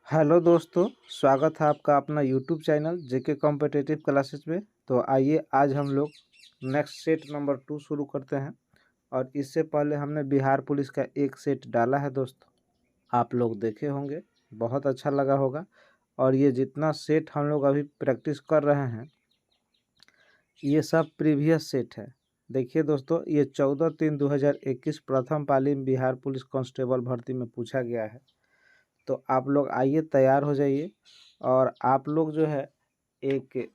Hello दोस्तों, स्वागत है आपका अपना यूट्यूब चैनल जेके कॉम्पिटिटिव क्लासेस में। तो आइए आज हम लोग नेक्स्ट सेट नंबर 2 शुरू करते हैं। और इससे पहले हमने बिहार पुलिस का एक सेट डाला है दोस्तों, आप लोग देखे होंगे, बहुत अच्छा लगा होगा। और ये जितना सेट हम लोग अभी प्रैक्टिस कर रहे हैं ये सब प्रीवियस सेट है। देखिए दोस्तों, ये 14/3/2021 प्रथम पाली में बिहार पुलिस कांस्टेबल भर्ती में पूछा गया है। तो आप लोग आइए, तैयार हो जाइए। और आप लोग जो है एक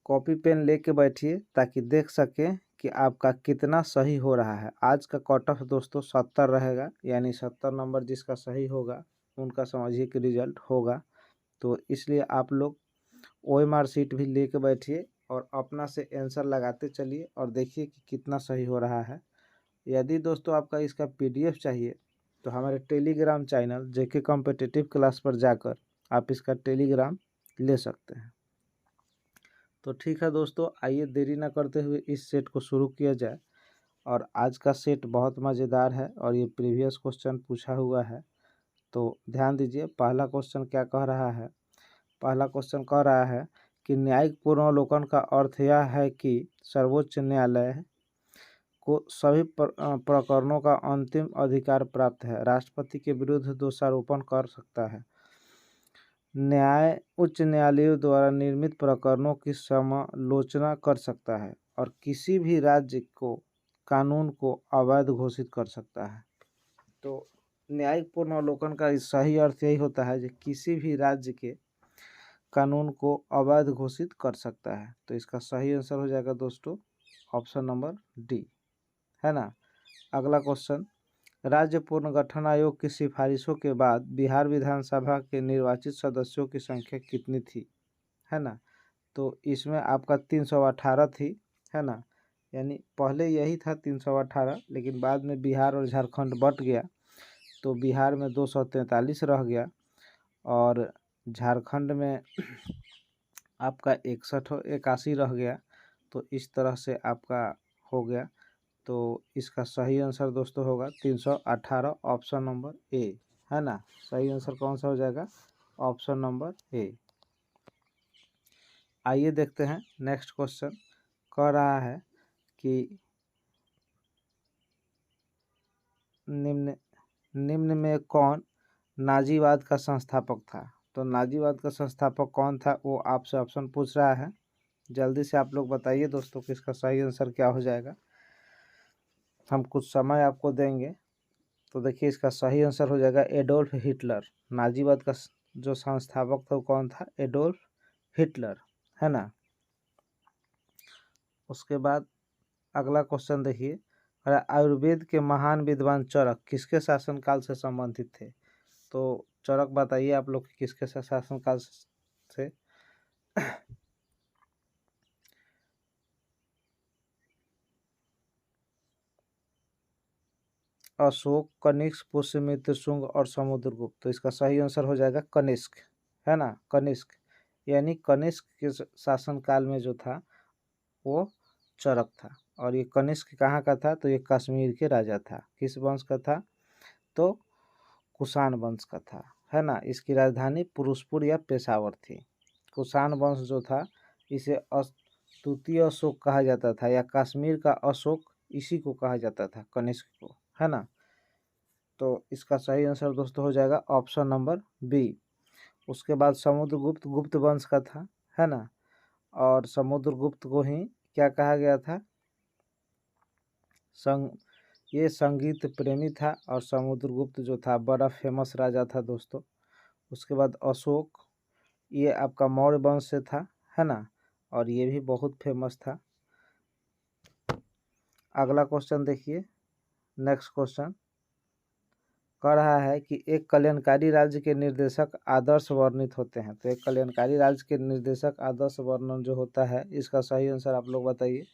कॉपी पेन लेके बैठिए ताकि देख सकें कि आपका कितना सही हो रहा है। आज का कट ऑफ दोस्तों 70 रहेगा, यानी 70 नंबर जिसका सही होगा उनका समझिए कि रिजल्ट होगा। तो इसलिए आप लोग OMR शीट भी लेके बैठिए और अपना से आंसर लगाते चलिए और देखिए कि कितना सही हो रहा है। यदि दोस्तों आपका इसका PDF चाहिए तो हमारे टेलीग्राम चैनल जेके कॉम्पिटिटिव क्लास पर जाकर आप इसका टेलीग्राम ले सकते हैं। तो ठीक है दोस्तों, आइए देरी ना करते हुए इस सेट को शुरू किया जाए। और आज का सेट बहुत मज़ेदार है और ये प्रीवियस क्वेश्चन पूछा हुआ है। तो ध्यान दीजिए, पहला क्वेश्चन क्या कह रहा है। पहला क्वेश्चन कह रहा है कि न्यायिक पुनर्वलोकन का अर्थ यह है कि सर्वोच्च न्यायालय को सभी प्रकरणों का अंतिम अधिकार प्राप्त है, राष्ट्रपति के विरुद्ध दोषारोपण कर सकता है, उच्च न्यायालयों द्वारा निर्मित प्रकरणों की समालोचना कर सकता है और किसी भी राज्य को कानून को अवैध घोषित कर सकता है। तो न्यायिक पुनर्वलोकन का सही अर्थ यही होता है कि किसी भी राज्य के कानून को अवैध घोषित कर सकता है। तो इसका सही आंसर हो जाएगा दोस्तों ऑप्शन नंबर डी, है ना। अगला क्वेश्चन, राज्य पुनर्गठन आयोग की सिफारिशों के बाद बिहार विधानसभा के निर्वाचित सदस्यों की संख्या कितनी थी, है ना। तो इसमें आपका 318 थी, है ना। यानी पहले यही था 318, लेकिन बाद में बिहार और झारखंड बट गया तो बिहार में 243 रह गया और झारखंड में आपका 81 रह गया। तो इस तरह से आपका हो गया। तो इसका सही आंसर दोस्तों होगा 318, ऑप्शन नंबर ए, है ना। सही आंसर कौन सा हो जाएगा, ऑप्शन नंबर ए। आइए देखते हैं नेक्स्ट क्वेश्चन। कह रहा है कि निम्न में कौन नाजीवाद का संस्थापक था। तो नाजीवाद का संस्थापक कौन था वो आपसे ऑप्शन पूछ रहा है। जल्दी से आप लोग बताइए दोस्तों कि इसका सही आंसर क्या हो जाएगा। हम कुछ समय आपको देंगे। तो देखिए, इसका सही आंसर हो जाएगा एडोल्फ हिटलर। नाजीवाद का जो संस्थापक था वो कौन था, एडोल्फ हिटलर, है ना। उसके बाद अगला क्वेश्चन देखिए, आयुर्वेद के महान विद्वान चरक किसके शासनकाल से संबंधित थे। तो चरक बताइए आप लोग किसके शासनकाल से। अशोक, कनिष्क, पुष्यमित्र, शुंग और समुद्रगुप्त। तो इसका सही आंसर हो जाएगा कनिष्क, है ना। कनिष्क, यानी कनिष्क के शासनकाल में जो था वो चरक था। और ये कनिष्क कहाँ का था, तो ये कश्मीर के राजा था। किस वंश का था, तो कुषाण वंश का था, है ना। इसकी राजधानी पुरुषपुर या पेशावर थी। कुषाण वंश जो था इसे तृतीय अशोक कहा जाता था, या कश्मीर का अशोक इसी को कहा जाता था, कनिष्क को, है ना। तो इसका सही आंसर दोस्तों हो जाएगा ऑप्शन नंबर बी। उसके बाद समुद्रगुप्त गुप्त वंश का था, है ना। और समुद्रगुप्त को ही क्या कहा गया था, ये संगीत प्रेमी था। और समुद्रगुप्त जो था बड़ा फेमस राजा था दोस्तों। उसके बाद अशोक, ये आपका मौर्य वंश से था, है ना। और ये भी बहुत फेमस था। अगला क्वेश्चन देखिए, नेक्स्ट क्वेश्चन कह रहा है कि एक कल्याणकारी राज्य के निर्देशक आदर्श वर्णित होते हैं। तो एक कल्याणकारी राज्य के निर्देशक आदर्श वर्णन जो होता है, इसका सही आंसर आप लोग बताइए।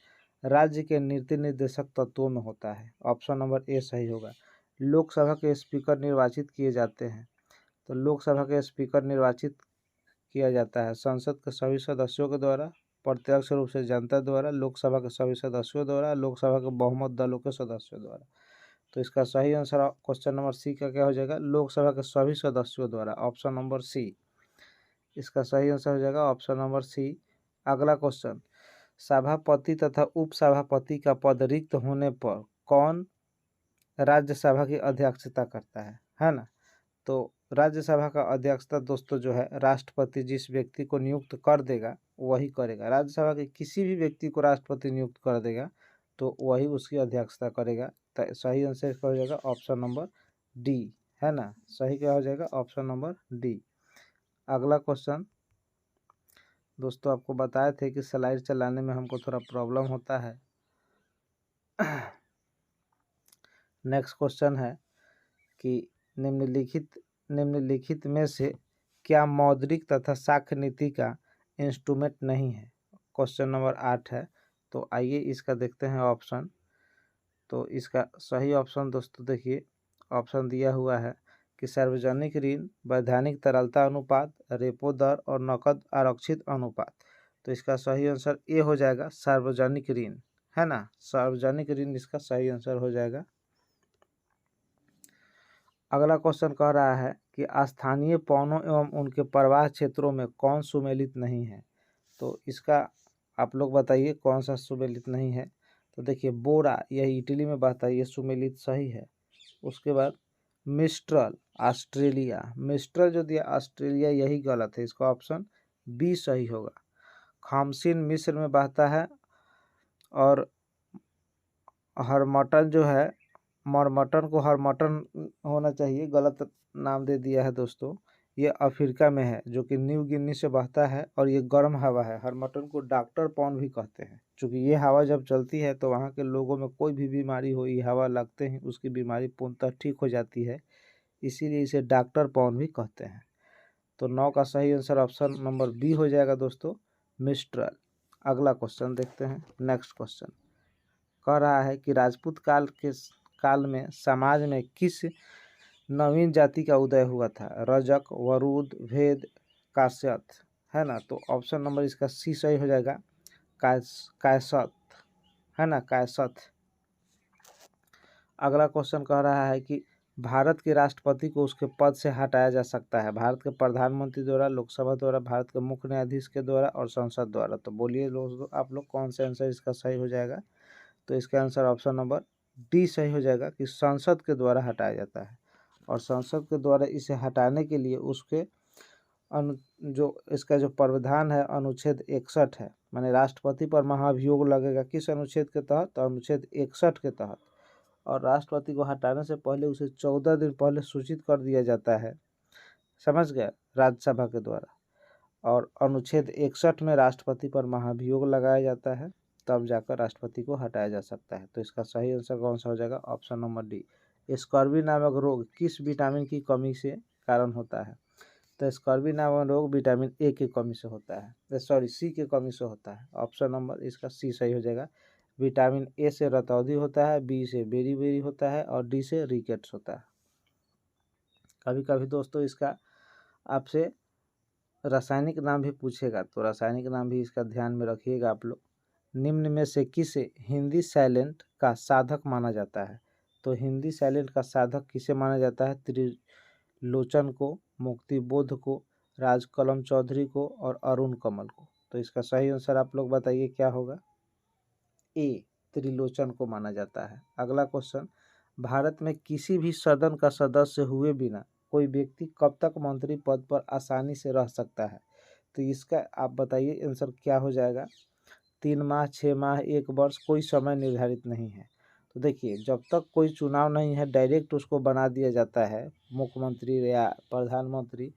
राज्य के नीति निर्देशक तत्वों में होता है, ऑप्शन नंबर ए सही होगा। लोकसभा के स्पीकर निर्वाचित किए जाते हैं। तो लोकसभा के स्पीकर निर्वाचित किया जाता है संसद के सभी सदस्यों के द्वारा, प्रत्यक्ष रूप से जनता द्वारा, लोकसभा के सभी सदस्यों द्वारा, लोकसभा के बहुमत दलों के सदस्यों द्वारा। तो इसका सही आंसर क्वेश्चन नंबर सी का क्या हो जाएगा, लोकसभा के सभी सदस्यों द्वारा, ऑप्शन नंबर सी। इसका सही आंसर हो जाएगा ऑप्शन नंबर सी। अगला क्वेश्चन, सभापति तथा उपसभापति का पद रिक्त होने पर कौन राज्यसभा की अध्यक्षता करता है ना। तो राज्यसभा का अध्यक्षता दोस्तों जो है राष्ट्रपति जिस व्यक्ति को नियुक्त कर देगा वही करेगा। राज्यसभा के किसी भी व्यक्ति को राष्ट्रपति नियुक्त कर देगा तो वही उसकी अध्यक्षता करेगा। तो सही आंसर इसका हो जाएगा ऑप्शन नंबर डी, है ना। सही क्या हो जाएगा, ऑप्शन नंबर डी। अगला क्वेश्चन दोस्तों, आपको बताए थे कि स्लाइड चलाने में हमको थोड़ा प्रॉब्लम होता है। नेक्स्ट क्वेश्चन है कि निम्नलिखित में से क्या मौद्रिक तथा साख्य नीति का इंस्ट्रूमेंट नहीं है। क्वेश्चन नंबर 8 है। तो आइए इसका देखते हैं ऑप्शन। तो इसका सही ऑप्शन दोस्तों देखिए, ऑप्शन दिया हुआ है कि सार्वजनिक ऋण, वैधानिक तरलता अनुपात, रेपो दर और नकद आरक्षित अनुपात। तो इसका सही आंसर ए हो जाएगा, सार्वजनिक ऋण, है ना। सार्वजनिक ऋण इसका सही आंसर हो जाएगा। अगला क्वेश्चन कह रहा है कि स्थानीय पवनों एवं उनके प्रवाह क्षेत्रों में कौन सुमेलित नहीं है। तो इसका आप लोग बताइए कौन सा सुमेलित नहीं है। तो देखिए बोरा, यह इटली में बहता है, ये सुमेलित सही है। उसके बाद मिस्ट्रल ऑस्ट्रेलिया, मिस्ट्रल जो दिया ऑस्ट्रेलिया यही गलत है, इसका ऑप्शन बी सही होगा। खामसिन मिस्र में बहता है और हरमटन जो है, मरमटन को हरमटन होना चाहिए, गलत नाम दे दिया है दोस्तों। ये अफ्रीका में है जो कि न्यू गिनी से बहता है और ये गर्म हवा है। हरमटन को डॉक्टर पॉन भी कहते हैं, क्योंकि ये हवा जब चलती है तो वहाँ के लोगों में कोई भी बीमारी हो, ये हवा लगते ही उसकी बीमारी पूर्णतः ठीक हो जाती है, इसीलिए इसे डॉक्टर पॉन भी कहते हैं। तो 9 का सही आंसर ऑप्शन नंबर बी हो जाएगा दोस्तों, मिस्ट्रल। अगला क्वेश्चन देखते हैं। नेक्स्ट क्वेश्चन कह रहा है कि राजपूत काल में समाज में किस नवीन जाति का उदय हुआ था। रजक, वरुद, भेद, काश्यप, है ना। तो ऑप्शन नंबर इसका सी सही हो जाएगा, कायसथ, है ना, कायसथ। अगला क्वेश्चन कह रहा है कि भारत के राष्ट्रपति को उसके पद से हटाया जा सकता है भारत के प्रधानमंत्री द्वारा, लोकसभा द्वारा, भारत के मुख्य न्यायाधीश के द्वारा और संसद द्वारा। तो बोलिए दोस्तों आप लोग कौन सा आंसर इसका सही हो जाएगा। तो इसका आंसर ऑप्शन नंबर डी सही हो जाएगा कि संसद के द्वारा हटाया जाता है। और संसद के द्वारा इसे हटाने के लिए उसके जो इसका जो प्रावधान है अनुच्छेद 61 है, माने राष्ट्रपति पर महाभियोग लगेगा किस अनुच्छेद के तहत, तो अनुच्छेद 61 के तहत। और राष्ट्रपति को हटाने से पहले उसे 14 दिन पहले सूचित कर दिया जाता है, समझ गए, राज्यसभा के द्वारा। और अनुच्छेद 61 में राष्ट्रपति पर महाभियोग लगाया जाता है, तब जाकर राष्ट्रपति को हटाया जा सकता है। तो इसका सही आंसर कौन सा हो जाएगा, ऑप्शन नंबर डी। स्कर्वी नामक रोग किस विटामिन की कमी से कारण होता है। तो स्कर्वी नामक रोग विटामिन ए की कमी से होता है, सॉरी सी की कमी से होता है। ऑप्शन नंबर इसका सी सही हो जाएगा। विटामिन ए से रतौंधी होता है, बी से बेरी होता है और डी से रिकेट्स होता है। कभी कभी दोस्तों इसका आपसे रासायनिक नाम भी पूछेगा, तो रासायनिक नाम भी इसका ध्यान में रखिएगा आप लोग। निम्न में से किसे हिंदी साइलेंट का साधक माना जाता है। तो हिंदी साइलेंट का साधक किसे माना जाता है, त्रिलोचन को, मुक्ति बोध को, राज कलम चौधरी को और अरुण कमल को। तो इसका सही आंसर आप लोग बताइए क्या होगा, ए त्रिलोचन को माना जाता है। अगला क्वेश्चन, भारत में किसी भी सदन का सदस्य हुए बिना कोई व्यक्ति कब तक मंत्री पद पर आसानी से रह सकता है। तो इसका आप बताइए आंसर क्या हो जाएगा। 3 माह, 6 माह, 1 वर्ष, कोई समय निर्धारित नहीं है। तो देखिए जब तक कोई चुनाव नहीं है डायरेक्ट उसको बना दिया जाता है, मुख्यमंत्री या प्रधानमंत्री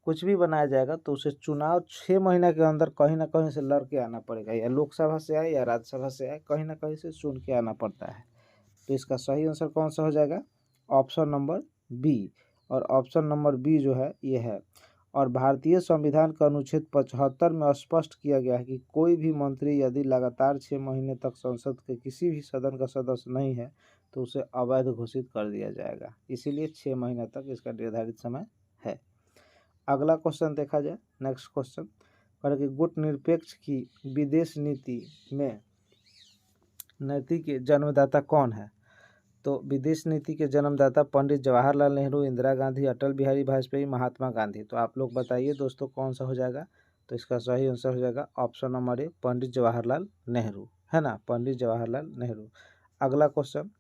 कुछ भी बनाया जाएगा, तो उसे चुनाव 6 महीने के अंदर कहीं ना कहीं से लड़ के आना पड़ेगा, या लोकसभा से आए या राज्यसभा से आए, कहीं ना कहीं से चुन के आना पड़ता है। तो इसका सही आंसर कौन सा हो जाएगा, ऑप्शन नंबर बी। और ऑप्शन नंबर बी जो है ये है। और भारतीय संविधान का अनुच्छेद 75 में स्पष्ट किया गया है कि कोई भी मंत्री यदि लगातार 6 महीने तक संसद के किसी भी सदन का सदस्य नहीं है तो उसे अवैध घोषित कर दिया जाएगा, इसीलिए 6 महीने तक इसका निर्धारित समय है। अगला क्वेश्चन देखा जाए। नेक्स्ट क्वेश्चन कह कि गुट निरपेक्ष की विदेश नीति में नीति के जन्मदाता कौन है। तो विदेश नीति के जन्मदाता पंडित जवाहरलाल नेहरू, इंदिरा गांधी, अटल बिहारी वाजपेयी, महात्मा गांधी। तो आप लोग बताइए दोस्तों कौन सा हो जाएगा। तो इसका सही आंसर हो जाएगा option number A, Pandit Jawaharlal Nehru, है ना, पंडित जवाहरलाल नेहरू। अगला क्वेश्चन,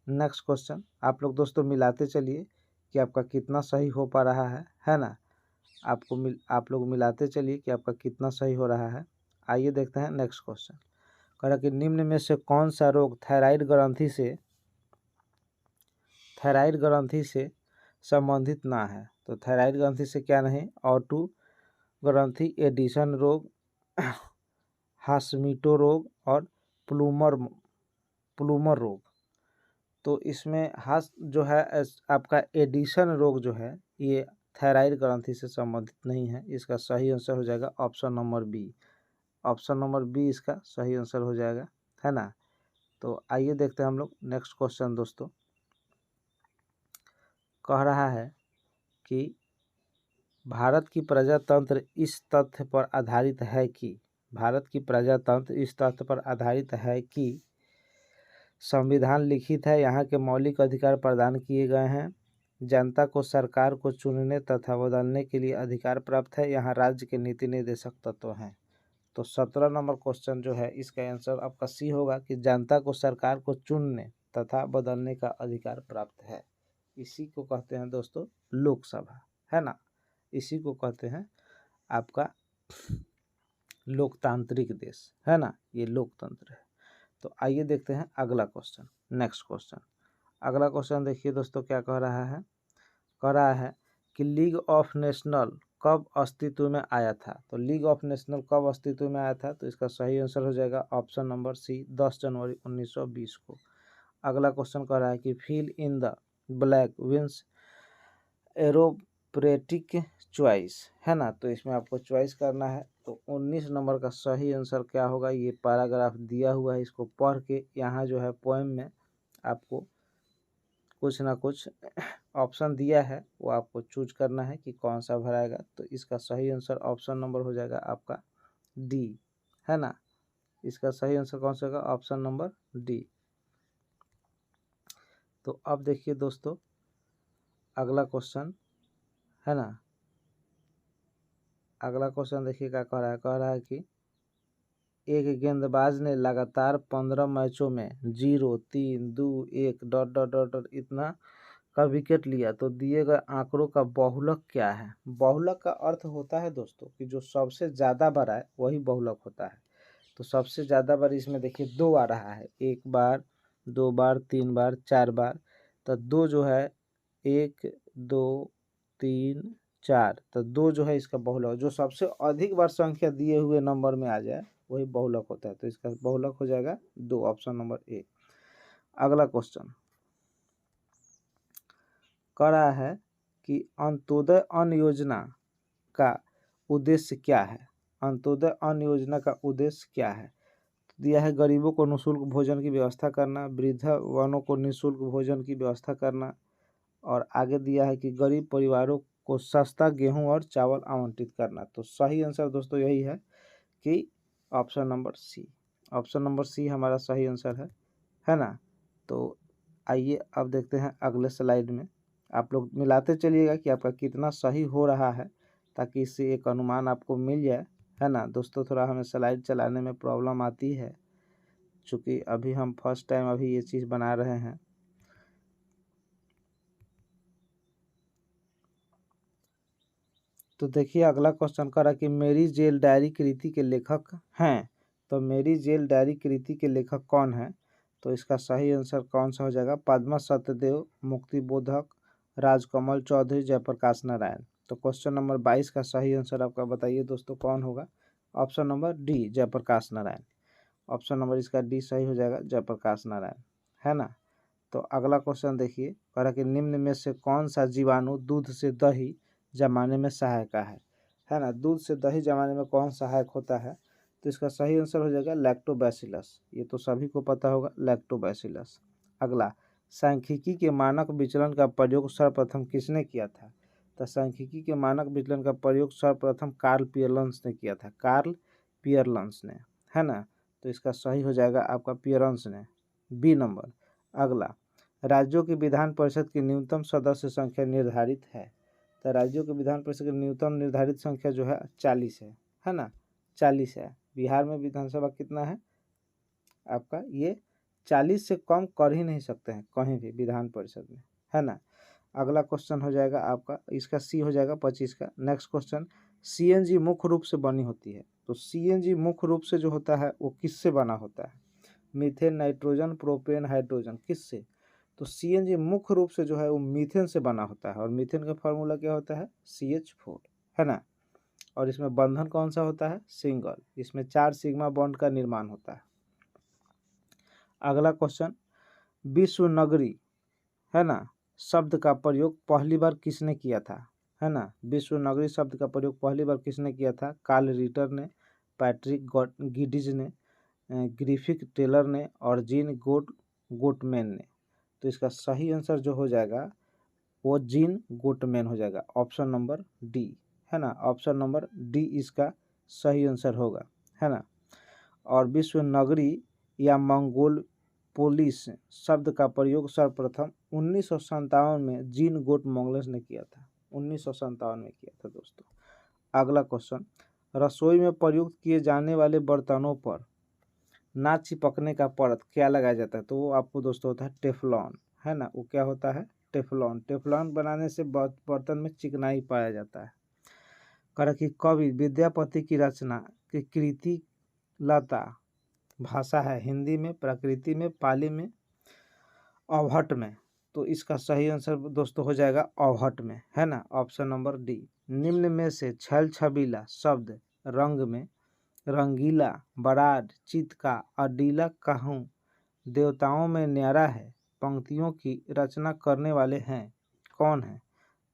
नेक्स्ट क्वेश्चन, आप लोग दोस्तों मिलाते चलिए कि आपका कितना सही हो पा रहा है ना। आप लोग मिलाते चलिए कि आपका कितना सही हो रहा है। आइए देखते हैं नेक्स्ट क्वेश्चन। कह रहा कि निम्न में से कौन सा रोग थायराइड ग्रंथि से संबंधित ना है। तो थायराइड ग्रंथि से क्या नहीं, ऑटो ग्रंथि, एडिशन रोग, हाशमिटो रोग और प्लूमर रोग। तो इसमें जो है आपका एडिशन रोग जो है ये थायराइड ग्रंथि से संबंधित नहीं है। इसका सही आंसर हो जाएगा option number B. Option number B इसका सही आंसर हो जाएगा, है ना। तो आइए देखते हैं हम लोग नेक्स्ट क्वेश्चन दोस्तों। कह रहा है कि भारत की प्रजातंत्र इस तथ्य पर आधारित है कि संविधान लिखित है, यहाँ के मौलिक अधिकार प्रदान किए गए हैं, जनता को सरकार को चुनने तथा बदलने के लिए अधिकार प्राप्त है, यहाँ राज्य के नीति निर्देशक तत्व हैं। तो 17 नंबर क्वेश्चन जो है इसका आंसर आपका सी होगा कि जनता को सरकार को चुनने तथा बदलने का अधिकार प्राप्त है। इसी को कहते हैं दोस्तों लोकसभा, है ना। इसी को कहते हैं आपका लोकतांत्रिक देश, है ना, ये लोकतंत्र है। तो आइए देखते हैं अगला क्वेश्चन, नेक्स्ट क्वेश्चन। अगला क्वेश्चन देखिए दोस्तों क्या कह रहा है कि लीग ऑफ नेशनल कब अस्तित्व में आया था। तो लीग ऑफ नेशनल कब अस्तित्व में आया था। तो इसका सही आंसर हो जाएगा ऑप्शन नंबर सी, 10 जनवरी 1920 को। अगला क्वेश्चन कह रहा है कि फिल इन द ब्लैक विंस एरोप्रेटिक चॉइस, है ना। तो इसमें आपको चॉइस करना है। तो 19 नंबर का सही आंसर क्या होगा, ये पैराग्राफ दिया हुआ है, इसको पढ़ के यहाँ जो है पोएम में आपको कुछ ना कुछ ऑप्शन दिया है, वो आपको चूज करना है कि कौन सा भराएगा। तो इसका सही आंसर ऑप्शन नंबर हो जाएगा आपका डी, है ना। इसका सही आंसर कौन सा होगा, ऑप्शन नंबर डी। तो अब देखिए दोस्तों अगला क्वेश्चन, है ना। अगला क्वेश्चन देखिए क्या कह रहा है कि एक गेंदबाज ने लगातार 15 मैचों में 0, 3, 2, 1 ... इतना का विकेट लिया। तो दिए गए आंकड़ों का बहुलक क्या है। बहुलक का अर्थ होता है दोस्तों कि जो सबसे ज़्यादा बार आए वही बहुलक होता है। तो सबसे ज़्यादा बार इसमें देखिए 2 आ रहा है, 1 बार, 2 बार, 3 बार, 4 बार। तो 2 जो है 1, 2, 3, 4, तो 2 जो है इसका बहुलक। जो सबसे अधिक बार संख्या दिए हुए नंबर में आ जाए वही बहुलक होता है। तो इसका बहुलक हो जाएगा 2, ऑप्शन नंबर ए। अगला क्वेश्चन कह रहा है कि अंत्योदय अन्न योजना का उद्देश्य क्या है। अंत्योदय अन्न योजना का उद्देश्य क्या है। दिया है गरीबों को निःशुल्क भोजन की व्यवस्था करना, वृद्धावनों को निःशुल्क भोजन की व्यवस्था करना, और आगे दिया है कि गरीब परिवारों को सस्ता गेहूं और चावल आवंटित करना। तो सही आंसर दोस्तों यही है कि option number C. Option number C हमारा सही आंसर है ना। तो आइए अब देखते हैं अगले स्लाइड में। आप लोग मिलाते चलिएगा कि आपका कितना सही हो रहा है, ताकि इससे एक अनुमान आपको मिल जाए, है ना। दोस्तों थोड़ा हमें स्लाइड चलाने में प्रॉब्लम आती है, चूँकि अभी हम फर्स्ट टाइम अभी ये चीज़ बना रहे हैं। तो देखिए अगला क्वेश्चन करा कि मेरी जेल डायरी कृति के लेखक हैं। तो मेरी जेल डायरी कृति के लेखक कौन है। तो इसका सही आंसर कौन सा हो जाएगा, पद्मा सत्यदेव, मुक्तिबोधक, राजकमल चौधरी, जयप्रकाश नारायण। तो क्वेश्चन नंबर 22 का सही आंसर आपका बताइए दोस्तों कौन होगा। Option number D, Jayaprakash Narayan. Option number इसका डी सही हो जाएगा, जयप्रकाश नारायण, है ना। तो अगला क्वेश्चन देखिए, कह रहा कि निम्न में से कौन सा जीवाणु दूध से दही जमाने में सहायक है ना। दूध से दही जमाने में कौन सहायक होता है। तो इसका सही आंसर हो जाएगा लैक्टोबैसिलस। ये तो सभी को पता होगा, लैक्टोबैसिलस। अगला, सांख्यिकी के मानक विचलन का प्रयोग सर्वप्रथम किसने किया था। तो सांख्यिकी के मानक विचलन का प्रयोग सर्वप्रथम कार्ल पियरलेंस ने किया था, कार्ल पियरलेंस ने, है ना। तो इसका सही हो जाएगा आपका पियरलेंस ने, बी नंबर। अगला, राज्यों की विधान परिषद की न्यूनतम सदस्य संख्या निर्धारित है? तो राज्यों की विधान परिषद की न्यूनतम निर्धारित संख्या जो है 40 है ना, 40 है। बिहार में विधानसभा कितना है आपका, ये 40 से कम कर ही नहीं सकते हैं कहीं भी विधान परिषद में, है ना। अगला क्वेश्चन हो जाएगा आपका, इसका सी हो जाएगा 25 का। नेक्स्ट क्वेश्चन, सीएनजी मुख्य रूप से बनी होती है। तो सीएनजी मुख्य रूप से जो होता है वो किससे बना होता है? मीथेन, नाइट्रोजन, प्रोपेन, हाइड्रोजन, किससे? तो सीएनजी मुख्य रूप से जो है वो मीथेन से बना होता है, और मीथेन का फार्मूला क्या होता है? CH4, है ना। और इसमें बंधन कौन सा होता है? सिंगल। इसमें 4 सिग्मा बॉन्ड का निर्माण होता है। अगला क्वेश्चन, विश्व नगरी, है ना, शब्द का प्रयोग पहली बार किसने किया था? है ना, विश्व नगरी शब्द का प्रयोग पहली बार किसने किया था? कार्ल रिटर ने, पैट्रिक गिडिज ने, ग्रिफिथ टेलर ने, और जीन गोटमैन ने। तो इसका सही आंसर जो हो जाएगा वो जीन गोटमैन हो जाएगा, ऑप्शन नंबर डी, है ना। ऑप्शन नंबर डी इसका सही आंसर होगा, है ना। और विश्व नगरी या मंगोल पोलिस शब्द का प्रयोग सर्वप्रथम 1957 में जीन गोटमैन ने किया था, 1957 में किया था दोस्तों। अगला क्वेश्चन, रसोई में प्रयुक्त किए जाने वाले बर्तनों पर ना चिपकने का परत क्या लगाया जाता है? तो वो आपको दोस्तों होता है टेफलॉन, है ना। वो क्या होता है? टेफलॉन। टेफलॉन बनाने से बर्तन में चिकनाई पाया जाता है। कह कि कवि विद्यापति की रचना की कृति लता भाषा है हिंदी में, प्रकृति में, पाली में, अवहट में। तो इसका सही आंसर दोस्तों हो जाएगा अवहट में, है ना, ऑप्शन नंबर डी। निम्न में से छल छबीला शब्द रंग में रंगीला, बराड, चित का, अडीला कहूँ देवताओं में न्यारा है, पंक्तियों की रचना करने वाले हैं, कौन है?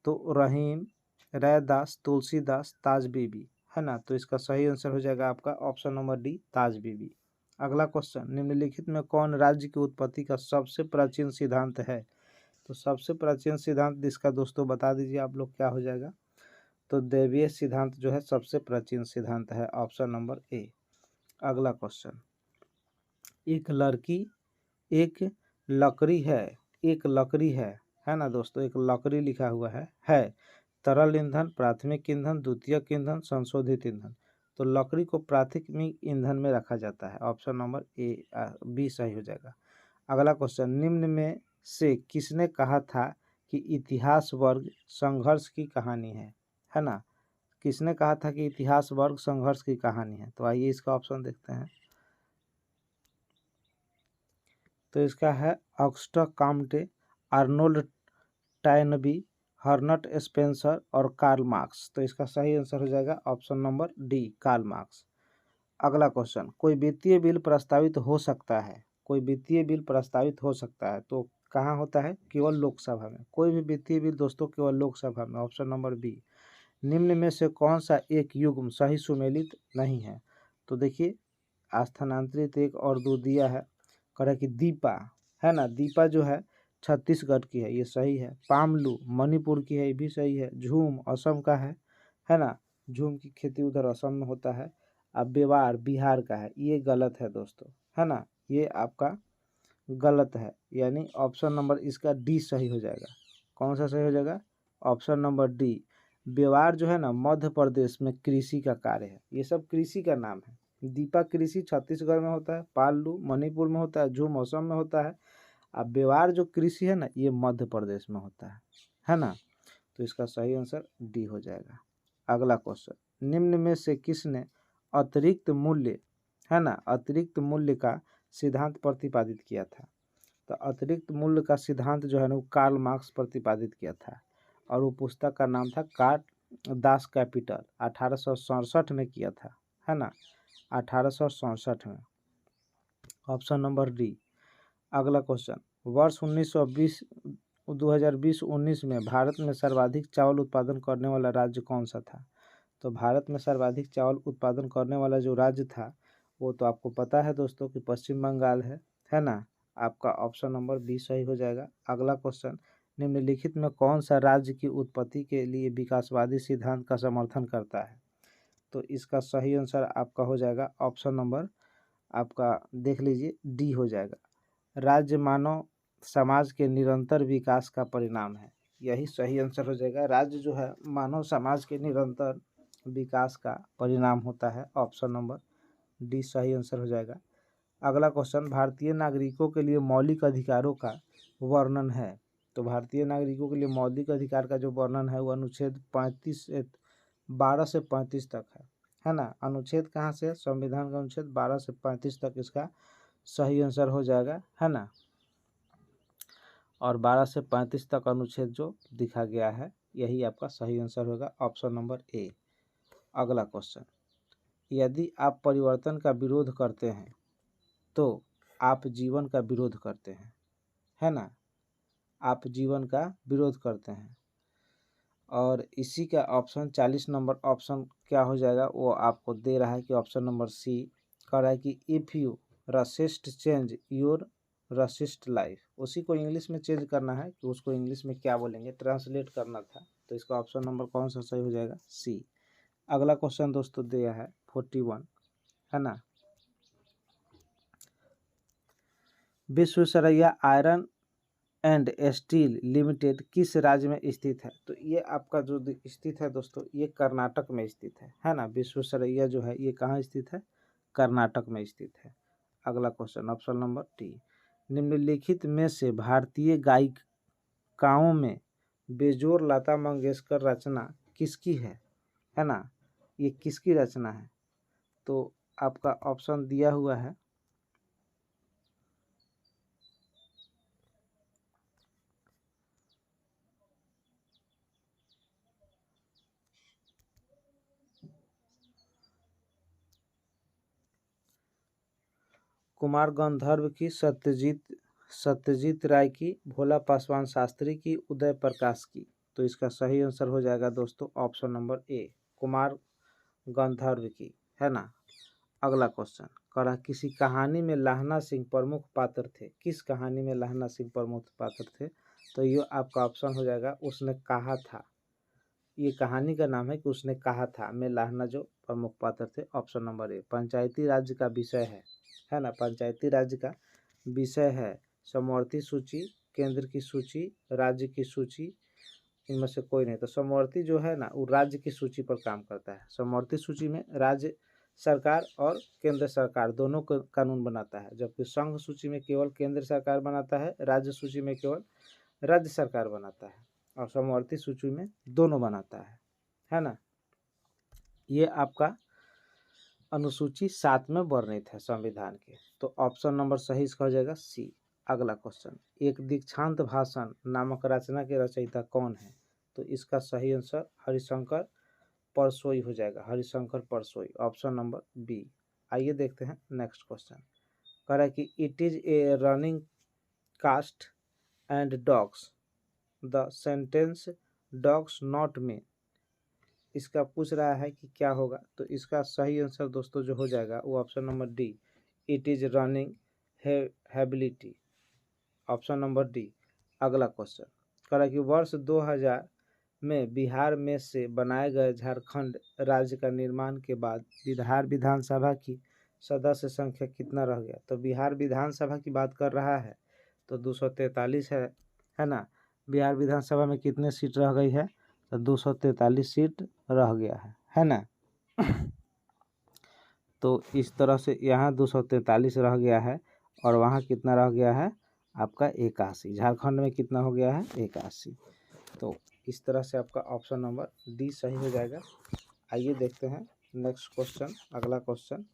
तो रहीम, रैदास, तुलसीदास, ताज बीबी, है ना। तो इसका सही आंसर हो जाएगा आपका ऑप्शन नंबर डी, ताज बीबी। अगला क्वेश्चन, निम्नलिखित में कौन राज्य की उत्पत्ति का सबसे प्राचीन सिद्धांत है? तो सबसे प्राचीन सिद्धांत इसका दोस्तों बता दीजिए आप लोग, क्या हो जाएगा? तो दैवीय सिद्धांत जो है सबसे प्राचीन सिद्धांत है, ऑप्शन नंबर ए। अगला क्वेश्चन, एक लड़की एक लकड़ी है, एक लकड़ी है ना दोस्तों, एक लकड़ी लिखा हुआ है तरल ईंधन, प्राथमिक ईंधन, द्वितीयक ईंधन, संशोधित ईंधन। तो लकड़ी को प्राथमिक ईंधन में रखा जाता है, ऑप्शन नंबर ए बी सही हो जाएगा। अगला क्वेश्चन, निम्न में से किसने कहा था कि इतिहास वर्ग संघर्ष की कहानी है ना। किसने कहा था कि इतिहास वर्ग संघर्ष की कहानी है? तो आइए इसका ऑप्शन देखते हैं। तो इसका है Auguste Comte, Arnold Toynbee, Herbert Spencer और कार्ल मार्क्स। तो इसका सही आंसर हो जाएगा option number D, Karl Marx. अगला क्वेश्चन, कोई वित्तीय बिल प्रस्तावित हो सकता है, कोई वित्तीय बिल प्रस्तावित हो सकता है तो कहाँ होता है? केवल लोकसभा में। कोई भी वित्तीय बिल दोस्तों केवल लोकसभा में, ऑप्शन नंबर बी। निम्न में से कौन सा एक युग्म सही सुमेलित नहीं है? तो देखिए, स्थानांतरित एक और दो दिया है, कह रहा है कि दीपा, है ना, दीपा जो है छत्तीसगढ़ की है, ये सही है। पामलू मणिपुर की है, ये भी सही है। झूम असम का है ना, झूम की खेती उधर असम में होता है। अब बेवार बिहार का है, ये गलत है दोस्तों, है ना, ये आपका गलत है, यानी ऑप्शन नंबर इसका डी सही हो जाएगा। कौन सा सही हो जाएगा? Option number D. बेवार जो है ना मध्य प्रदेश में कृषि का कार्य है, ये सब कृषि का नाम है। दीपा कृषि छत्तीसगढ़ में होता है, पालू मणिपुर में होता है, झूम असम में होता है। अब बेवार जो कृषि है ना ये मध्य प्रदेश में होता है ना। तो इसका सही आंसर डी हो जाएगा। अगला क्वेश्चन, निम्न में से किसने अतिरिक्त मूल्य, है ना, अतिरिक्त मूल्य का सिद्धांत प्रतिपादित किया था? तो अतिरिक्त मूल्य का सिद्धांत जो है ना वो कार्ल मार्क्स प्रतिपादित किया था, और वो पुस्तक का नाम था कार्ल दास कैपिटल, 1867 में किया था, है ना, 1867 में, ऑप्शन नंबर डी। अगला क्वेश्चन, वर्ष 2020-19 में भारत में सर्वाधिक चावल उत्पादन करने वाला राज्य कौन सा था? तो भारत में सर्वाधिक चावल उत्पादन करने वाला जो राज्य था वो तो आपको पता है दोस्तों कि पश्चिम बंगाल है ना। आपका ऑप्शन नंबर बी सही हो जाएगा। अगला क्वेश्चन, निम्नलिखित में कौन सा राज्य की उत्पत्ति के लिए विकासवादी सिद्धांत का समर्थन करता है? तो इसका सही आंसर आपका हो जाएगा ऑप्शन नंबर, आपका देख लीजिए, डी हो जाएगा। राज्य मानव समाज के निरंतर विकास का परिणाम है। यही सही आंसर हो जाएगा। राज्य जो है मानव समाज के निरंतर विकास का परिणाम होता है। ऑप्शन नंबर डी सही आंसर हो जाएगा। अगला क्वेश्चन, भारतीय नागरिकों के लिए मौलिक अधिकारों का वर्णन है। तो भारतीय नागरिकों के लिए मौलिक अधिकार का जो वर्णन है वो अनुच्छेद 12 से 35 तक है ना। अनुच्छेद कहाँ से है? संविधान का अनुच्छेद 12 से 35 तक इसका सही आंसर हो जाएगा, है ना। और 12 से 35 तक अनुच्छेद जो दिखा गया है यही आपका सही आंसर होगा, ऑप्शन नंबर ए। अगला क्वेश्चन, यदि आप परिवर्तन का विरोध करते हैं तो आप जीवन का विरोध करते हैं, है ना। आप जीवन का विरोध करते हैं। और इसी का ऑप्शन 40 नंबर ऑप्शन क्या हो जाएगा वो आपको दे रहा है कि ऑप्शन नंबर सी कह रहा है कि if you resist change your resist life. उसी को इंग्लिश में चेंज करना है कि उसको इंग्लिश में क्या बोलेंगे, ट्रांसलेट करना था। तो इसका ऑप्शन नंबर कौन सा सही हो जाएगा? सी। अगला क्वेश्चन दोस्तों दिया है 41, है ना। Visvesvaraya iron and steel limited किस राज्य में स्थित है? तो ये आपका जो स्थित है दोस्तों ये कर्नाटक में स्थित है ना। विश्वेश्वरैया जो है ये कहाँ स्थित है? कर्नाटक में स्थित है। अगला क्वेश्चन ऑप्शन नंबर डी, निम्नलिखित में से भारतीय गायिकाओं में बेजोड़ लता मंगेशकर रचना किसकी है ना। ये किसकी रचना है? तो आपका ऑप्शन दिया हुआ है कुमार गंधर्व की, सत्यजीत राय की, भोला पासवान शास्त्री की, उदय प्रकाश की। तो इसका सही आंसर हो जाएगा दोस्तों option number A, Kumar Gandharva की, है ना। अगला क्वेश्चन कह रहा किसी कहानी में लाहना सिंह प्रमुख पात्र थे। किस कहानी में लाहना सिंह प्रमुख पात्र थे? तो ये आपका ऑप्शन हो जाएगा उसने कहा था। ये कहानी का नाम है कि उसने कहा था में लाहना जो प्रमुख पात्र थे। Option number A. पंचायती राज्य का विषय है ना। पंचायती राज्य का विषय है समवर्ती सूची, केंद्र की सूची, राज्य की सूची, इनमें से कोई नहीं। तो समवर्ती जो है ना वो राज्य की सूची पर काम करता है। समवर्ती सूची में राज्य सरकार और केंद्र सरकार दोनों का कानून बनाता है, जबकि संघ सूची में केवल केंद्र सरकार बनाता है, राज्य सूची में केवल राज्य सरकार बनाता है, और समवर्ती सूची में दोनों बनाता है ना। ये आपका अनुसूची 7 में वर्णित है संविधान के। तो ऑप्शन नंबर सही इसका हो जाएगा सी। अगला क्वेश्चन, एक दीक्षांत भाषण नामक रचना के रचयिता कौन है? तो इसका सही आंसर हरिशंकर परसोई हो जाएगा, Harishankar Parsai, option number B. आइए देखते हैं नेक्स्ट क्वेश्चन। कह रहा है कि it is a running cost and dogs the sentence dogs not में, इसका पूछ रहा है कि क्या होगा। तो इसका सही आंसर दोस्तों जो हो जाएगा वो option number D, it is running ability, option number D. अगला क्वेश्चन कह रहा है कि वर्ष 2000 में बिहार में से बनाए गए झारखंड राज्य का निर्माण के बाद बिहार विधानसभा की सदस्य संख्या कितना रह गया? तो बिहार विधानसभा की बात कर रहा है तो 243 है ना। बिहार विधानसभा में कितने सीट रह गई है? तो 243 सीट रह गया है ना। तो इस तरह से यहाँ 243 रह गया है और वहाँ कितना रह गया है आपका 81। झारखंड में कितना हो गया है? 81। तो इस तरह से आपका ऑप्शन नंबर डी सही हो जाएगा। आइए देखते हैं नेक्स्ट क्वेश्चन। अगला क्वेश्चन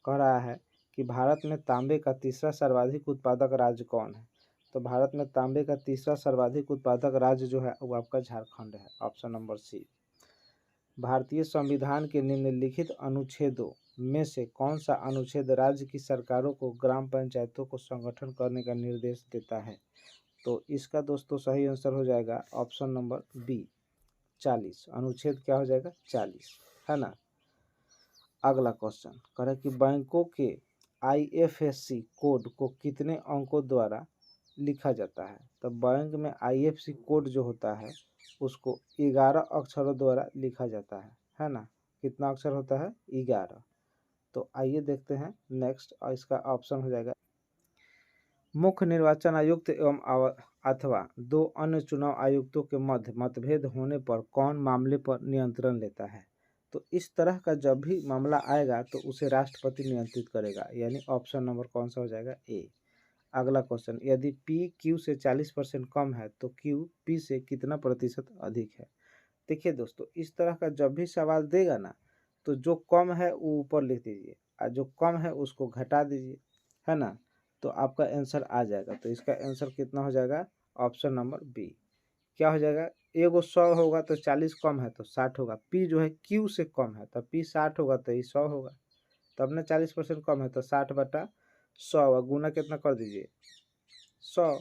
कह रहा है कि भारत में तांबे का तीसरा सर्वाधिक उत्पादक राज्य कौन है? तो भारत में तांबे का तीसरा सर्वाधिक उत्पादक राज्य जो है वो आपका झारखंड है, ऑप्शन नंबर सी। भारतीय संविधान के निम्नलिखित अनुच्छेदों में से कौन सा अनुच्छेद राज्य की सरकारों को ग्राम पंचायतों को संगठन करने का निर्देश देता है? तो इसका दोस्तों सही आंसर हो जाएगा ऑप्शन नंबर बी, 40। अनुच्छेद क्या हो जाएगा? 40, है ना। अगला क्वेश्चन कह रहा है कि बैंकों के IFSC कोड को कितने अंकों द्वारा लिखा जाता है? तो बैंक में IFSC कोड जो होता है उसको 11 अक्षरों द्वारा लिखा जाता है ना। कितना अक्षर होता है? 11। तो आइए देखते हैं नेक्स्ट, और इसका ऑप्शन हो जाएगा मुख्य निर्वाचन आयुक्त एवं अथवा दो अन्य चुनाव आयुक्तों के मध्य मतभेद होने पर कौन मामले पर नियंत्रण लेता है। तो इस तरह का जब भी मामला आएगा तो उसे राष्ट्रपति नियंत्रित करेगा, यानी ऑप्शन नंबर कौन सा हो जाएगा, ए। अगला क्वेश्चन, यदि P Q से 40% कम है तो Q P से कितना प्रतिशत अधिक है। देखिए दोस्तों, इस तरह का जब भी सवाल देगा ना तो जो कम है वो ऊपर लिख दीजिए और जो कम है उसको घटा दीजिए, है ना, तो आपका आंसर आ जाएगा। तो इसका आंसर कितना हो जाएगा, ऑप्शन नंबर बी। क्या हो जाएगा, एगो 100 होगा तो 40 कम है तो 60 होगा। P जो है Q से कम है तो P 60 होगा तो ये 100 होगा। तब ना 40% कम है तो 60/100 गुना कितना कर दीजिए, 100।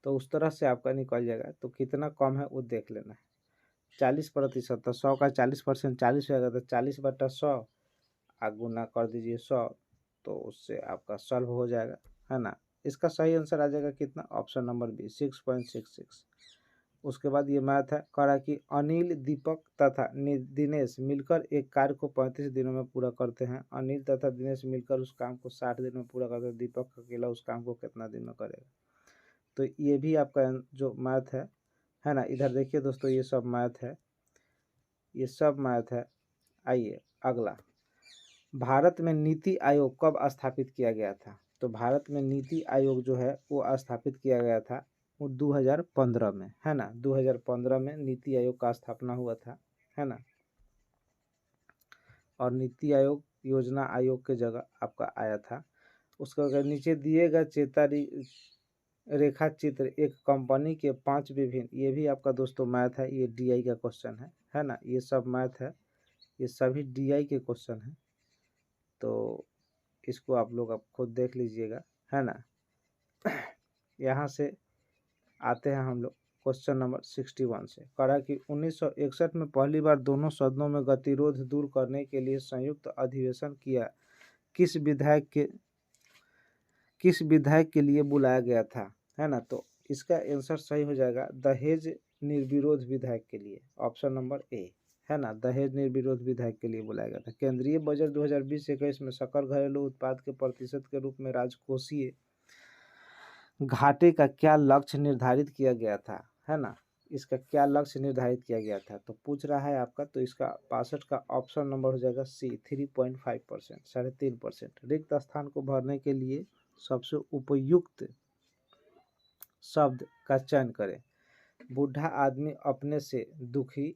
तो उस तरह से आपका निकल जाएगा। तो कितना कम है वो देख लेना है, 40%। तो 100 का 40% 40 हो जाएगा तो 40/100 गुना कर दीजिए 100, तो उससे आपका सॉल्व हो जाएगा, है ना। इसका सही आंसर आ जाएगा कितना, ऑप्शन नंबर बी 6.66। उसके बाद ये मैथ है, कह रहा है कि अनिल, दीपक तथा दिनेश मिलकर एक कार्य को 35 दिनों में पूरा करते हैं। अनिल तथा दिनेश मिलकर उस काम को 60 दिन में पूरा करते हैं। दीपक अकेला उस काम को कितना दिन में करेगा। तो ये भी आपका जो मैथ है ना। इधर देखिए दोस्तों, ये सब मैथ है, ये सब मैथ है। आइए अगला, भारत में नीति आयोग कब स्थापित किया गया था। तो भारत में नीति आयोग जो है वो स्थापित किया गया था वो 2015 में, है ना। 2015 में नीति आयोग का स्थापना हुआ था, है ना। और नीति आयोग योजना आयोग के जगह आपका आया था। उसका अगर नीचे दिए गए चेतारी रेखा चित्र एक कंपनी के 5 विभिन्न, ये भी आपका दोस्तों मैथ है, ये DI का क्वेश्चन है ना। ये सब मैथ है, ये सभी DI के क्वेश्चन है। तो इसको आप लोग आप खुद देख लीजिएगा, है ना। यहाँ से आते हैं हम लोग क्वेश्चन नंबर 61 से। कहा कि 1961 में पहली बार दोनों सदनों में गतिरोध दूर करने के लिए संयुक्त अधिवेशन किया किस विधायक के लिए बुलाया गया था, है ना। तो इसका आंसर सही हो जाएगा दहेज निर्विरोध विधायक के लिए, ऑप्शन नंबर ए, है ना। दहेज निर्विरोध विधायक के लिए बुलाया गया था। केंद्रीय बजट 2020-21 में सकल घरेलू उत्पाद के प्रतिशत के रूप में राजकोषीय घाटे का क्या लक्ष्य निर्धारित किया गया था, है ना। इसका क्या लक्ष्य निर्धारित किया गया था तो पूछ रहा है आपका। तो इसका 65 का ऑप्शन नंबर हो जाएगा सी, 3.5%, 3.5%। रिक्त स्थान को भरने के लिए सबसे उपयुक्त शब्द का चयन करें। बूढ़ा आदमी अपने से दुखी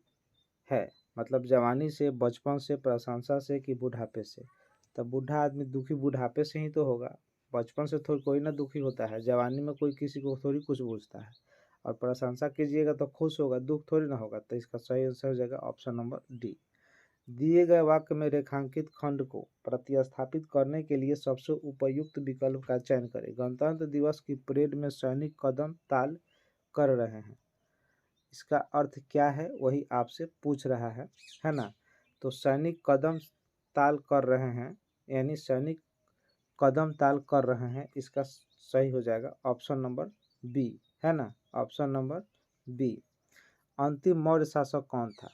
है, मतलब जवानी से, बचपन से, प्रशंसा से कि बुढ़ापे से। तब बूढ़ा आदमी दुखी बुढ़ापे से ही तो होगा, बचपन से थोड़ी कोई ना दुखी होता है, जवानी में कोई किसी को थोड़ी कुछ पूछता है। और प्रशंसा कीजिएगा तो खुश होगा, दुख थोड़ी ना होगा। तो इसका सही आंसर हो जाएगा ऑप्शन नंबर डी। दिए गए वाक्य में रेखांकित खंड को प्रतिस्थापित करने के लिए सबसे उपयुक्त विकल्प का चयन करें। गणतंत्र दिवस की परेड में सैनिक कदम ताल कर रहे हैं, इसका अर्थ क्या है वही आपसे पूछ रहा है ना। तो सैनिक कदम ताल कर रहे हैं, यानी सैनिक कदम ताल कर रहे हैं, इसका सही हो जाएगा ऑप्शन नंबर बी, है ना, ऑप्शन नंबर बी। अंतिम मौर्य शासक कौन था,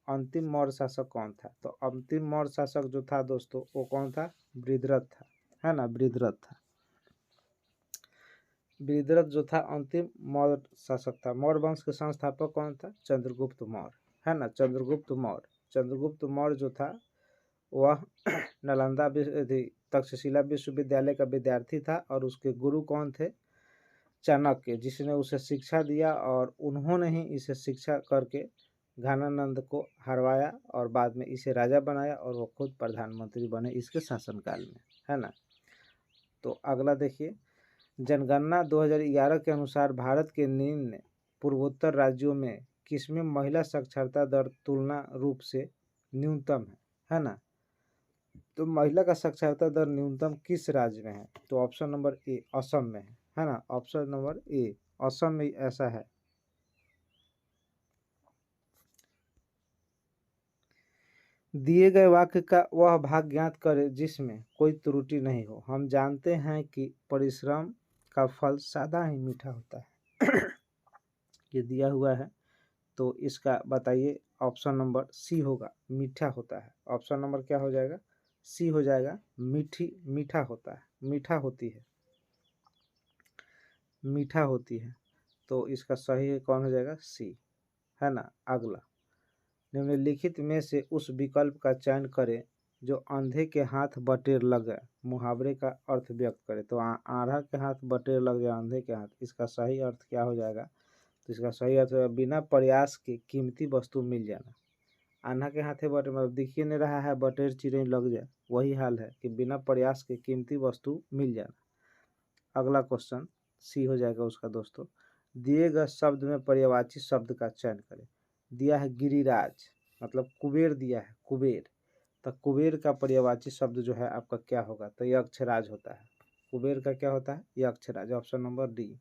अंतिम मौर्य शासक कौन था। तो अंतिम मौर्य शासक जो था दोस्तों वो कौन था, बृहद्रथ था, है ना, बृहद्रथ था। बृहद्रथ जो था अंतिम मौर्य शासक था। मौर्य वंश के संस्थापक कौन था, चंद्रगुप्त मौर्य, है ना, चंद्रगुप्त मौर्य। चंद्रगुप्त मौर्य जो था वह नालंदा तक्षशिला विश्वविद्यालय का विद्यार्थी था और उसके गुरु कौन थे, चाणक्य, जिसने उसे शिक्षा दिया और उन्होंने ही इसे शिक्षा करके घनानंद को हरवाया और बाद में इसे राजा बनाया और वो खुद प्रधानमंत्री बने इसके शासनकाल में, है ना। तो अगला देखिए, जनगणना 2011 के अनुसार भारत के निम्न पूर्वोत्तर राज्यों में किसमें महिला साक्षरता दर तुलना रूप से न्यूनतम है ना। तो महिला का साक्षरता दर न्यूनतम किस राज्य में है। तो ऑप्शन नंबर ए असम में है ना, ऑप्शन नंबर ए असम में ऐसा है। दिए गए वाक्य का वह भाग ज्ञात करें जिसमें कोई त्रुटि नहीं हो। हम जानते हैं कि परिश्रम का फल सादा ही मीठा होता है। ये दिया हुआ है तो इसका बताइए, ऑप्शन नंबर सी होगा, मीठा होता है। ऑप्शन नंबर क्या हो जाएगा, सी हो जाएगा, मीठा होता है। मीठा होती है, मीठा होती है। तो इसका सही कौन हो जाएगा? सी, है ना। अगला, निम्नलिखित में से उस विकल्प का चयन करें जो अंधे के हाथ बटेर लगे मुहावरे का अर्थ व्यक्त करे। तो आंधा के हाथ बटेर लग जाए अंधे के हाथ, इसका सही अर्थ क्या हो जाएगा? तो इसका सही अर्थ है बिना प्रयास के कीमती वस्तु मिल जाना। आन्हा के हाथे बटेर मतलब दिख ही नहीं रहा है, बटेर चिड़ै लग जाए, वही हाल है कि बिना प्रयास के कीमती वस्तु मिल जाना। अगला क्वेश्चन सी हो जाएगा उसका दोस्तों। दिए गए शब्द में पर्यायवाची शब्द का चयन करें। दिया है गिरिराज, मतलब कुबेर दिया है, कुबेर। तो कुबेर का पर्यायवाची शब्द जो है आपका क्या होगा? तो यक्षराज होता है। कुबेर का क्या होता है? यक्षराज। Option number D.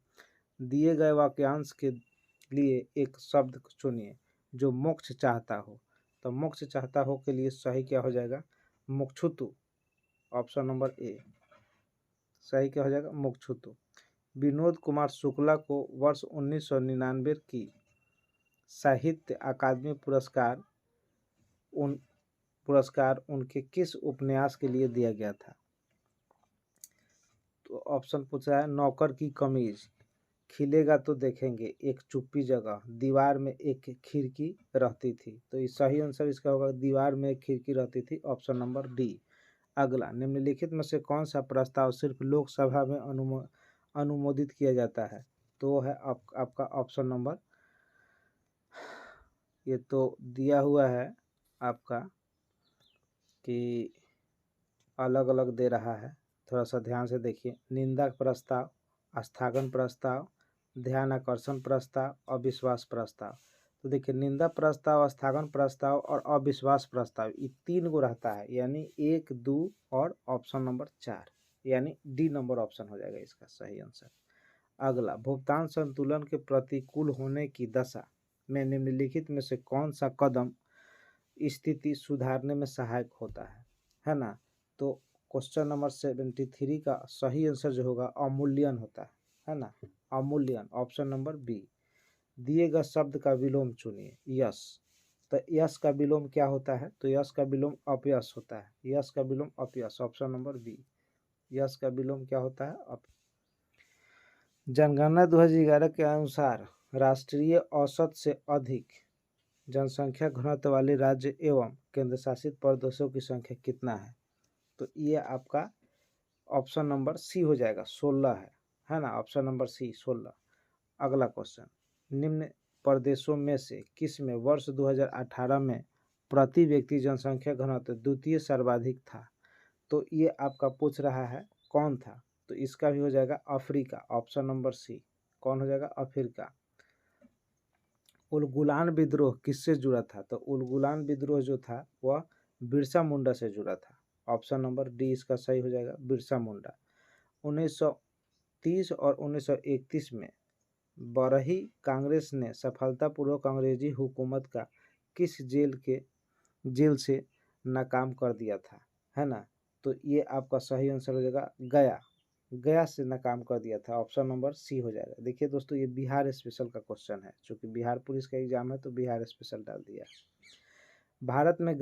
दिए गए वाक्यांश के लिए एक शब्द चुनिए जो मोक्ष चाहता हो। तो मोक्ष चाहता हो के लिए सही क्या हो जाएगा? मुक्षुतु। ऑप्शन नंबर ए सही क्या हो जाएगा? मुक्षुतु। विनोद कुमार शुक्ला को वर्ष 1999 की साहित्य अकादमी पुरस्कार उनके किस उपन्यास के लिए दिया गया था? तो ऑप्शन पूछा है नौकर की कमीज, खिलेगा तो देखेंगे, एक चुप्पी जगह, दीवार में एक खिड़की रहती थी। तो ये सही आंसर इसका होगा दीवार में एक खिड़की रहती थी। Option number D. अगला, निम्नलिखित में से कौन सा प्रस्ताव सिर्फ लोकसभा में अनुमोदित किया जाता है? तो वो है आपका ऑप्शन नंबर, ये तो दिया हुआ है आपका कि अलग अलग दे रहा है, थोड़ा सा ध्यान से देखिए। निंदा प्रस्ताव, स्थगन प्रस्ताव, ध्यान आकर्षण प्रस्ताव, अविश्वास प्रस्ताव। तो देखिए निंदा प्रस्ताव, स्थगन प्रस्ताव और अविश्वास प्रस्ताव, ये 3 गो रहता है, यानी 1, 2 और ऑप्शन नंबर 4, यानी डी नंबर ऑप्शन हो जाएगा इसका सही आंसर। अगला, भुगतान संतुलन के प्रतिकूल होने की दशा में निम्नलिखित में से कौन सा कदम स्थिति सुधारने में सहायक होता है ना। तो क्वेश्चन नंबर 73 का सही आंसर जो होगा अवमूल्यन होता है ना। अवमूल्यन, ऑप्शन नंबर बी। दिए गए शब्द का विलोम चुनिए। यश, तो यश का विलोम क्या होता है? तो यश का विलोम अपयश होता है। यश का विलोम अपयश, ऑप्शन नंबर बी। यश का विलोम क्या होता है? जनगणना 2011 के अनुसार राष्ट्रीय औसत से अधिक जनसंख्या घनत्व वाले राज्य एवं केंद्र शासित प्रदेशों की संख्या कितना है? तो ये आपका ऑप्शन नंबर सी हो जाएगा, 16 है ना। Option number C 16। अगला क्वेश्चन, निम्न प्रदेशों में से किस में वर्ष 2018 में प्रति व्यक्ति जनसंख्या घनत्व द्वितीय सर्वाधिक था? तो ये आपका पूछ रहा है कौन था? तो इसका भी हो जाएगा अफ्रीका, ऑप्शन नंबर सी। कौन हो जाएगा? अफ्रीका। उलगुलान विद्रोह किससे जुड़ा था? तो उलगुलान विद्रोह जो था वह बिरसा मुंडा से जुड़ा था। ऑप्शन नंबर डी इसका सही हो जाएगा, बिरसा मुंडा। 1930 और 1931 में बरही कांग्रेस ने सफलतापूर्वक अंग्रेजी हुकूमत का किस जेल से नाकाम कर दिया था, है ना। तो ये आपका सही आंसर हो जाएगा गया, गया से नाकाम कर दिया था। ऑप्शन नंबर सी हो जाएगा। देखिए दोस्तों ये बिहार स्पेशल का क्वेश्चन है, क्योंकि बिहार पुलिस का एग्जाम है तो बिहार स्पेशल डाल दिया। भारत में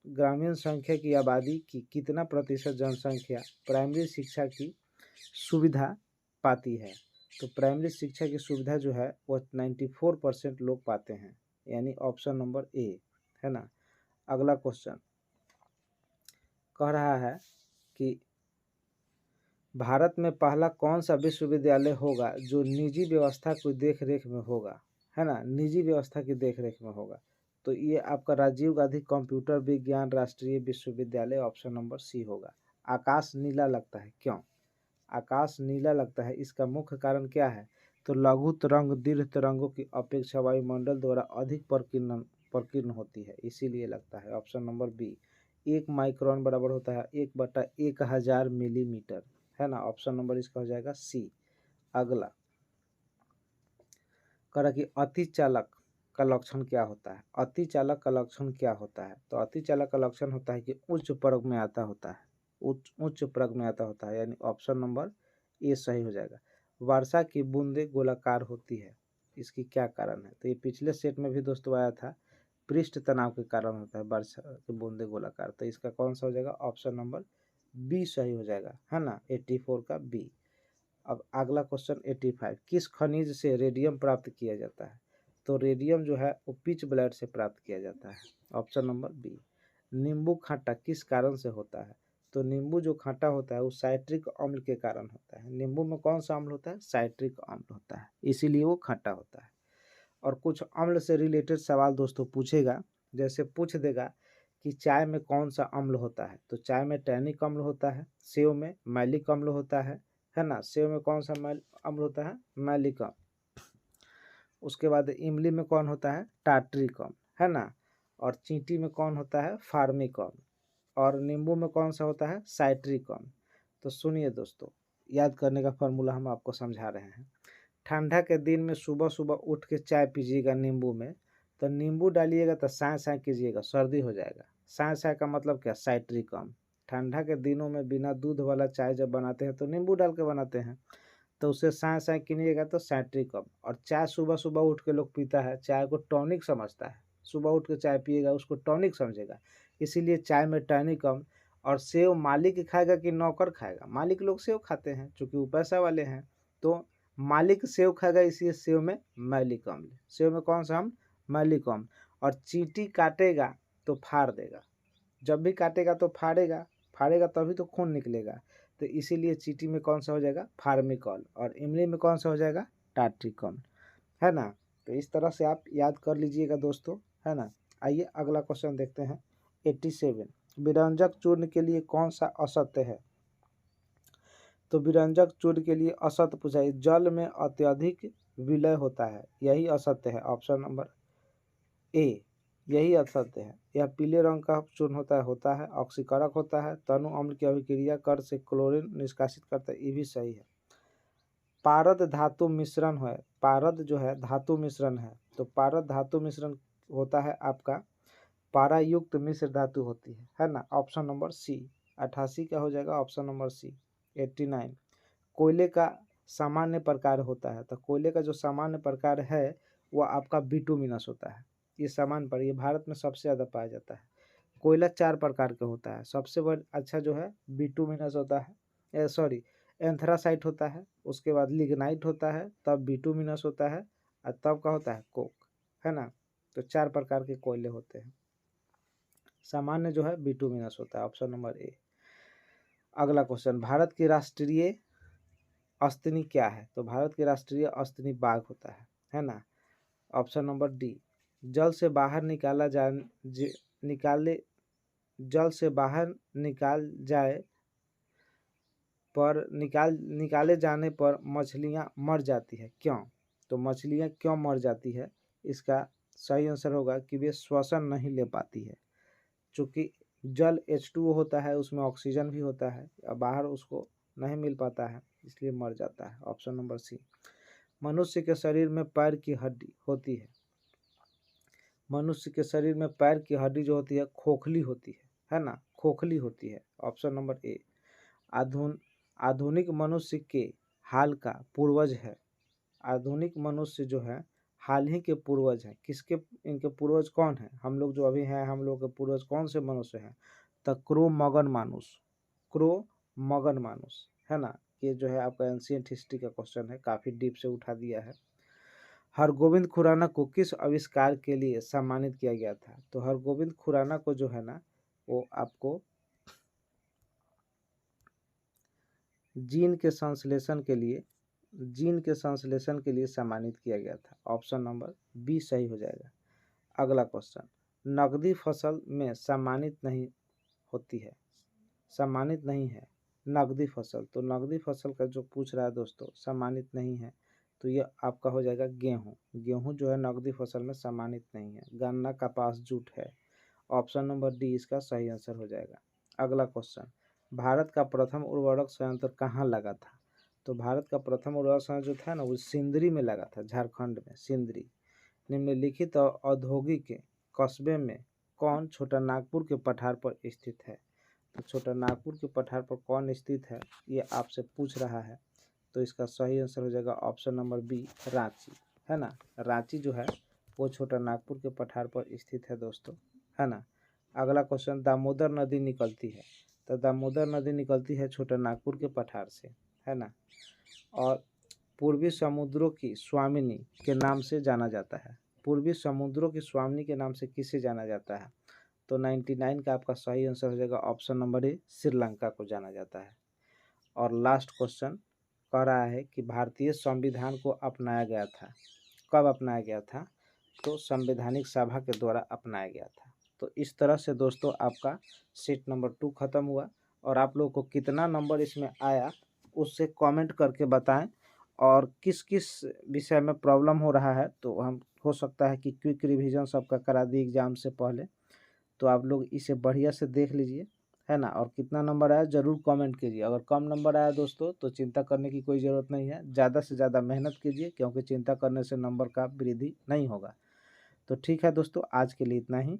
ग्रामीण संख्या की आबादी की कितना प्रतिशत जनसंख्या प्राइमरी शिक्षा की सुविधा पाती है? तो प्राइमरी शिक्षा की सुविधा जो है वह 94% लोग पाते हैं, यानी ऑप्शन नंबर ए, है ना। अगला क्वेश्चन कह रहा है कि भारत में पहला कौन सा विश्वविद्यालय होगा जो निजी व्यवस्था की देखरेख में होगा, है ना, निजी व्यवस्था की देखरेख में होगा। तो ये आपका राजीव गांधी कंप्यूटर विज्ञान राष्ट्रीय विश्वविद्यालय, ऑप्शन नंबर सी होगा। आकाश नीला लगता है, क्यों आकाश नीला लगता है? इसका मुख्य कारण क्या है? तो लघु तरंग दीर्घ तरंगों की अपेक्षा वायुमंडल द्वारा अधिक प्रकीर्ण होती है, इसीलिए लगता है। Option number B. 1 माइक्रोन बराबर होता है 1/1000 मिलीमीटर, है ना। ऑप्शन नंबर इसका हो जाएगा सी। अगला कह कि अति चालक का लक्षण क्या होता है? अति चालक का लक्षण क्या होता है? तो अति चालक का लक्षण होता है कि उच्च प्रग में आता होता है, उच्च प्रग में आता होता है, यानी ऑप्शन नंबर ए सही हो जाएगा। वर्षा की बूंदे गोलाकार होती है, इसकी क्या कारण है? तो ये पिछले सेट में भी दोस्तों आया था, पृष्ठ तनाव के कारण होता है वर्षा की बूंदे गोलाकार। तो इसका कौन सा हो जाएगा? ऑप्शन नंबर बी सही हो जाएगा, है ना, 84 का बी। अब अगला क्वेश्चन 85, किस खनिज से रेडियम प्राप्त किया जाता है? तो रेडियम जो है वो पिच ब्लैड से प्राप्त किया जाता है, ऑप्शन नंबर बी। नींबू खट्टा किस कारण से होता है? तो नींबू जो खट्टा होता है वो साइट्रिक अम्ल के कारण होता है। नींबू में कौन सा अम्ल होता है? साइट्रिक अम्ल होता है, इसीलिए वो खट्टा होता है। और कुछ अम्ल से रिलेटेड सवाल दोस्तों पूछेगा, जैसे पूछ देगा कि चाय में कौन सा अम्ल होता है? तो चाय में टैनिक अम्ल होता है, सेव में मैलिक अम्ल होता है ना। सेव में कौन सा अम्ल होता है? मैलिक अम्ल। उसके बाद इमली में कौन होता है? टार्ट्रिक अम्ल, है ना। और चींटी में कौन होता है? फार्मिक अम्ल। और नींबू में कौन सा होता है? साइट्रिक अम्ल। तो सुनिए दोस्तों, याद करने का फॉर्मूला हम आपको समझा रहे हैं। ठंडा के दिन में सुबह सुबह उठ के चाय पीजिएगा नींबू में, तो नींबू डालिएगा तो साय साय कीजिएगा, सर्दी हो जाएगा। साय साय का मतलब क्या? साइट्रिक अम्ल। ठंडा के दिनों में बिना दूध वाला चाय जब बनाते हैं तो नींबू डाल के बनाते हैं, तो उससे साय साय कीजिएगा तो साइट्रिक अम्ल। और चाय सुबह सुबह उठ के लोग पीता है, चाय को टॉनिक समझता है, सुबह उठ के चाय पिएगा उसको टॉनिक समझेगा, इसीलिए चाय में टॉनिक अम्ल। और सेव मालिक खाएगा कि नौकर खाएगा? मालिक लोग सेव खाते हैं क्योंकि वो पैसा वाले हैं, तो मालिक सेव खाएगा, इसलिए सेव में मैलिक अम्ल। सेव में कौन सा अम्ल? मैलिक अम्ल। और चींटी काटेगा तो फाड़ देगा, जब भी काटेगा तो फाड़ेगा, फाड़ेगा तभी तो खून निकलेगा, तो इसीलिए चींटी में कौन सा हो जाएगा? फार्मिक अम्ल। और इमली में कौन सा हो जाएगा? टार्ट्रिक अम्ल, है ना। तो इस तरह से आप याद कर लीजिएगा दोस्तों, है ना। आइए अगला क्वेश्चन देखते हैं 87, विरंजक चूर्ण के लिए कौन सा असत्य है? तो विरंजक चूर्ण के लिए असत्य पूछा है, जल में अत्यधिक विलय होता है, यही असत्य है, ऑप्शन नंबर ए, यही असत्य है। यह पीले रंग का चूर्ण होता है, ऑक्सीकारक होता है, तनु अम्ल की अभिक्रिया कर से क्लोरीन निष्कासित करता है, ये भी सही है। पारद धातु मिश्रण है, पारद जो है धातु मिश्रण है, तो पारद धातु मिश्रण होता है आपका पारा युक्त मिश्र धातु होती है ना, ऑप्शन नंबर सी। 88 का हो जाएगा ऑप्शन नंबर सी। 89, कोयले का सामान्य प्रकार होता है, तो कोयले का जो सामान्य प्रकार है वो आपका बिटुमिनस होता है। ये सामान्य पर, ये भारत में सबसे ज़्यादा पाया जाता है। कोयला 4 प्रकार का होता है, सबसे बड़ा अच्छा जो है बिटुमिनस होता है, सॉरी एंथ्रासाइट होता है, उसके बाद लिग्नाइट होता है, तब बिटुमिनस होता है, और तब का होता है कोक, है ना। तो 4 प्रकार के कोयले होते हैं, सामान्य जो है बिटुमिनस होता है, ऑप्शन नंबर ए। अगला क्वेश्चन, भारत की राष्ट्रीय अस्तनी क्या है? तो भारत की राष्ट्रीय अस्तनी बाघ होता है ना, ऑप्शन नंबर डी। जल से बाहर निकाले जल से बाहर निकाले जाने पर मछलियां मर जाती है, क्यों? तो मछलियां क्यों मर जाती है, इसका सही आंसर होगा कि वे श्वसन नहीं ले पाती है, चूँकि जल H2O होता है, उसमें ऑक्सीजन भी होता है, बाहर उसको नहीं मिल पाता है, इसलिए मर जाता है, ऑप्शन नंबर सी। मनुष्य के शरीर में पैर की हड्डी होती है, मनुष्य के शरीर में पैर की हड्डी जो होती है खोखली होती है ना, खोखली होती है, ऑप्शन नंबर ए। आधुनिक मनुष्य के हाल का पूर्वज है, आधुनिक मनुष्य जो है हाल ही के पूर्वज हैं, किसके, इनके पूर्वज कौन है? हम लोग जो अभी हैं, हम लोग के पूर्वज कौन से मनुष्य हैं? तो क्रो मगन मानुस, क्रो मगन मानुस, है ना। ये जो है आपका एंशियंट हिस्ट्री का क्वेश्चन है, काफ़ी डीप से उठा दिया है। हरगोविंद खुराना को किस आविष्कार के लिए सम्मानित किया गया था? तो हरगोविंद खुराना को जो है ना वो आपको जीन के संश्लेषण के लिए सम्मानित किया गया था, ऑप्शन नंबर बी सही हो जाएगा। अगला क्वेश्चन, नकदी फसल में सम्मानित नहीं होती है, सम्मानित नहीं है नकदी फसल, तो नकदी फसल का जो पूछ रहा है दोस्तों सम्मानित नहीं है, तो ये आपका हो जाएगा गेहूँ। गेहूँ जो है नकदी फसल में सम्मानित नहीं है। गन्ना, कपास, जूट है, ऑप्शन नंबर डी इसका सही आंसर हो जाएगा। अगला क्वेश्चन, भारत का प्रथम उर्वरक संयंत्र कहाँ लगा था? तो भारत का प्रथम उर्वरक संयंत्र जो था ना वो सिंदरी में लगा था, झारखंड में सिंदरी। निम्नलिखित औद्योगिक कस्बे में कौन छोटा नागपुर के पठार पर स्थित है? तो छोटा नागपुर के पठार पर कौन स्थित है ये आपसे पूछ रहा है, तो इसका सही आंसर हो जाएगा ऑप्शन नंबर बी, रांची, है ना। रांची जो है वो छोटा नागपुर के पठार पर स्थित है दोस्तों, है ना। अगला क्वेश्चन, दामोदर नदी निकलती है, तो दामोदर नदी निकलती है छोटा नागपुर के पठार से, है ना। और पूर्वी समुद्रों की स्वामिनी के नाम से जाना जाता है। पूर्वी समुद्रों की स्वामिनी के नाम से किसे जाना जाता है? तो 99 का आपका सही आंसर हो जाएगा ऑप्शन नंबर ए, श्रीलंका को जाना जाता है। और लास्ट क्वेश्चन कह रहा है कि भारतीय संविधान को अपनाया गया था, कब अपनाया गया था? तो संवैधानिक सभा के द्वारा अपनाया गया था। तो इस तरह से दोस्तों आपका सेट नंबर 2 खत्म हुआ। और आप लोगों को कितना नंबर इसमें आया उससे कमेंट करके बताएं, और किस किस विषय में प्रॉब्लम हो रहा है। तो हम हो सकता है कि क्विक रिवीजन सबका करा दी एग्जाम से पहले, तो आप लोग इसे बढ़िया से देख लीजिए, है ना। और कितना नंबर आया ज़रूर कमेंट कीजिए। अगर कम नंबर आया दोस्तों तो चिंता करने की कोई ज़रूरत नहीं है, ज़्यादा से ज़्यादा मेहनत कीजिए, क्योंकि चिंता करने से नंबर का वृद्धि नहीं होगा। तो ठीक है दोस्तों, आज के लिए इतना ही।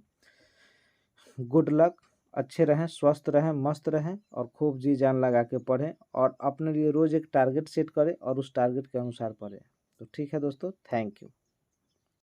गुड लक, अच्छे रहें, स्वस्थ रहें, मस्त रहें, और खूब जी जान लगा के पढ़ें, और अपने लिए रोज़ एक टारगेट सेट करें और उस टारगेट के अनुसार पढ़ें। तो ठीक है दोस्तों, थैंक यू।